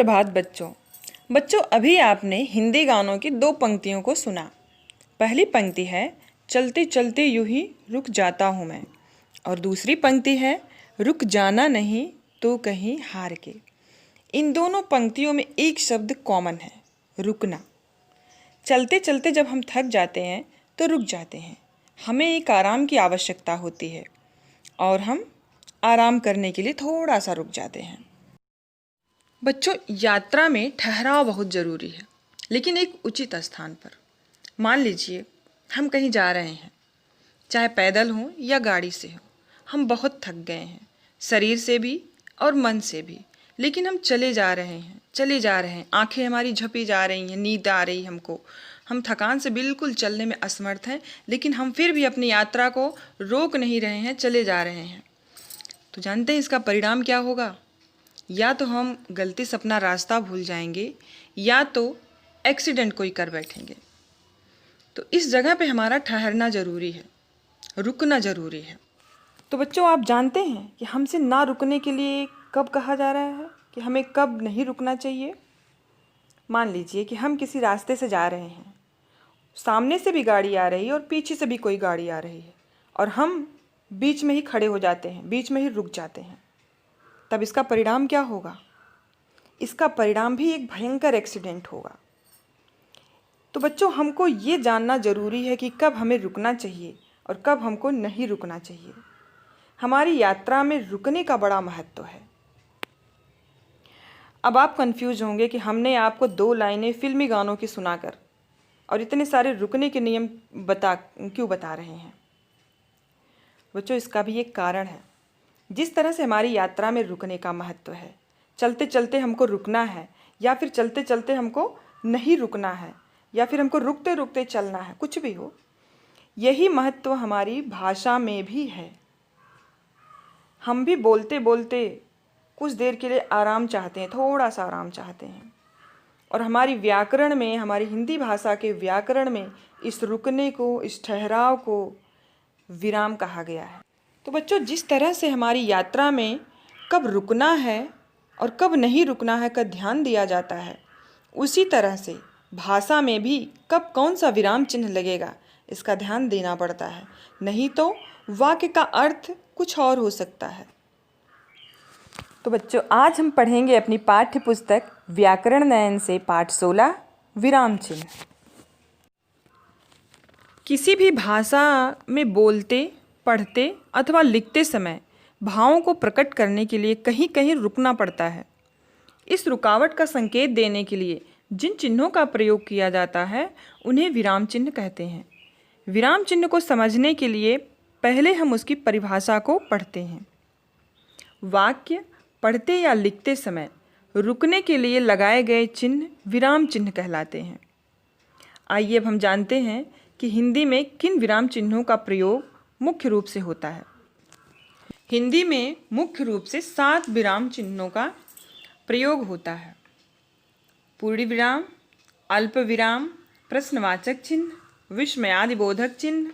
सुप्रभात बच्चों। अभी आपने हिंदी गानों की दो पंक्तियों को सुना। पहली पंक्ति है चलते चलते यूं ही रुक जाता हूँ मैं, और दूसरी पंक्ति है रुक जाना नहीं तो कहीं हार के। इन दोनों पंक्तियों में एक शब्द कॉमन है, रुकना। चलते चलते जब हम थक जाते हैं तो रुक जाते हैं, हमें एक आराम की आवश्यकता होती है और हम आराम करने के लिए थोड़ा सा रुक जाते हैं। बच्चों, यात्रा में ठहराव बहुत ज़रूरी है, लेकिन एक उचित स्थान पर। मान लीजिए हम कहीं जा रहे हैं, चाहे पैदल हो या गाड़ी से हो, हम बहुत थक गए हैं, शरीर से भी और मन से भी, लेकिन हम चले जा रहे हैं, आंखें हमारी झपी जा रही हैं, नींद आ रही हमको, हम थकान से बिल्कुल चलने में असमर्थ हैं, लेकिन हम फिर भी अपनी यात्रा को रोक नहीं रहे हैं, चले जा रहे हैं। तो जानते हैं इसका परिणाम क्या होगा? या तो हम गलती से अपना रास्ता भूल जाएंगे, या तो एक्सीडेंट कोई कर बैठेंगे। तो इस जगह पे हमारा ठहरना ज़रूरी है, रुकना ज़रूरी है। तो बच्चों, आप जानते हैं कि हमसे ना रुकने के लिए कब कहा जा रहा है, कि हमें कब नहीं रुकना चाहिए। मान लीजिए कि हम किसी रास्ते से जा रहे हैं, सामने से भी गाड़ी आ रही है और पीछे से भी कोई गाड़ी आ रही है, और हम बीच में ही खड़े हो जाते हैं, बीच में ही रुक जाते हैं। तब इसका परिणाम क्या होगा? इसका परिणाम भी एक भयंकर एक्सीडेंट होगा। तो बच्चों, हमको ये जानना ज़रूरी है कि कब हमें रुकना चाहिए और कब हमको नहीं रुकना चाहिए। हमारी यात्रा में रुकने का बड़ा महत्व है। अब आप कंफ्यूज होंगे कि हमने आपको 2 लाइनें फिल्मी गानों की सुनाकर और इतने सारे रुकने के नियम क्यों बता रहे हैं। बच्चों, इसका भी एक कारण है। जिस तरह से हमारी यात्रा में रुकने का महत्व है, चलते चलते हमको रुकना है, या फिर चलते चलते हमको नहीं रुकना है, या फिर हमको रुकते रुकते चलना है, कुछ भी हो, यही महत्व हमारी भाषा में भी है। हम भी बोलते बोलते कुछ देर के लिए आराम चाहते हैं, थोड़ा सा आराम चाहते हैं, और हमारी व्याकरण में, हमारी हिंदी भाषा के व्याकरण में इस रुकने को, इस ठहराव को विराम कहा गया है। तो बच्चों, जिस तरह से हमारी यात्रा में कब रुकना है और कब नहीं रुकना है का ध्यान दिया जाता है, उसी तरह से भाषा में भी कब कौन सा विराम चिन्ह लगेगा इसका ध्यान देना पड़ता है, नहीं तो वाक्य का अर्थ कुछ और हो सकता है। तो बच्चों, आज हम पढ़ेंगे अपनी पाठ्य पुस्तक व्याकरण नयन से पाठ 16 विराम चिन्ह। किसी भी भाषा में बोलते, पढ़ते अथवा लिखते समय भावों को प्रकट करने के लिए कहीं कहीं रुकना पड़ता है। इस रुकावट का संकेत देने के लिए जिन चिन्हों का प्रयोग किया जाता है उन्हें विराम चिन्ह कहते हैं। विराम चिन्ह को समझने के लिए पहले हम उसकी परिभाषा को पढ़ते हैं। वाक्य पढ़ते या लिखते समय रुकने के लिए लगाए गए चिन्ह विराम चिन्ह कहलाते हैं। आइए अब हम जानते हैं कि हिंदी में किन विराम चिन्हों का प्रयोग मुख्य रूप से होता है। हिंदी में मुख्य रूप से 7 विराम चिन्हों का प्रयोग होता है। पूर्ण विराम, अल्प विराम, प्रश्नवाचक चिन्ह, विस्मयादिबोधक चिन्ह,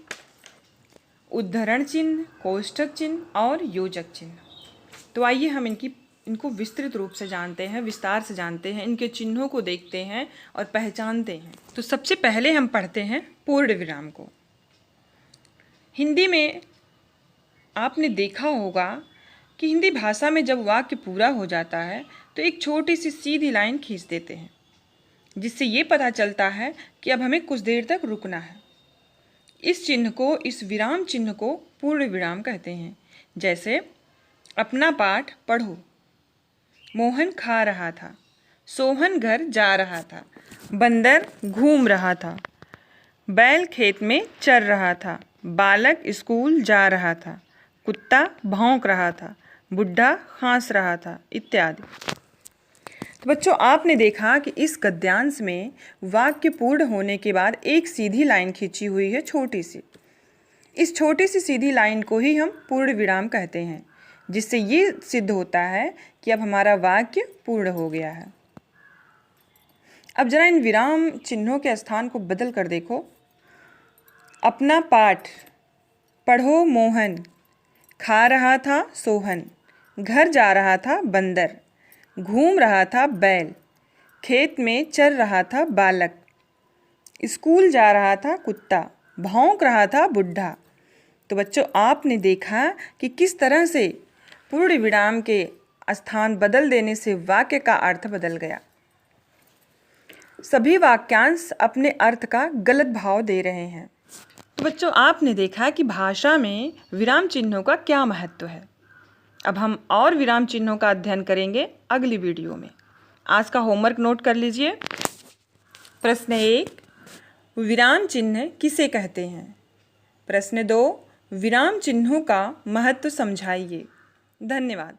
उद्धरण चिन्ह, कोष्ठक चिन्ह और योजक चिन्ह। तो आइए हम इनको विस्तृत रूप से जानते हैं, विस्तार से जानते हैं, इनके चिन्हों को देखते हैं और पहचानते हैं। तो सबसे पहले हम पढ़ते हैं पूर्ण विराम को। हिंदी में आपने देखा होगा कि हिंदी भाषा में जब वाक्य पूरा हो जाता है तो एक छोटी सी सीधी लाइन खींच देते हैं, जिससे ये पता चलता है कि अब हमें कुछ देर तक रुकना है। इस चिन्ह को, इस विराम चिन्ह को पूर्ण विराम कहते हैं। जैसे अपना पाठ पढ़ो, मोहन खा रहा था, सोहन घर जा रहा था, बंदर घूम रहा था, बैल खेत में चर रहा था, बालक स्कूल जा रहा था, कुत्ता भौंक रहा था, बुढ़ा खांस रहा था, इत्यादि। तो बच्चों, आपने देखा कि इस गद्यांश में वाक्य पूर्ण होने के बाद एक सीधी लाइन खींची हुई है, छोटी सी। इस छोटी सी सीधी लाइन को ही हम पूर्ण विराम कहते हैं, जिससे ये सिद्ध होता है कि अब हमारा वाक्य पूर्ण हो गया है। अब जरा इन विराम चिन्हों के स्थान को बदल कर देखो। अपना पाठ पढ़ो मोहन, खा रहा था सोहन, घर जा रहा था बंदर, घूम रहा था बैल, खेत में चर रहा था बालक, स्कूल जा रहा था कुत्ता, भौंक रहा था बुढ़ा। तो बच्चों, आपने देखा कि किस तरह से पूर्ण विराम के स्थान बदल देने से वाक्य का अर्थ बदल गया। सभी वाक्यांश अपने अर्थ का गलत भाव दे रहे हैं। तो बच्चों, आपने देखा कि भाषा में विराम चिन्हों का क्या महत्व है। अब हम और विराम चिन्हों का अध्ययन करेंगे अगली वीडियो में। आज का होमवर्क नोट कर लीजिए। प्रश्न 1, विराम चिन्ह किसे कहते हैं? प्रश्न 2, विराम चिन्हों का महत्व समझाइए। धन्यवाद।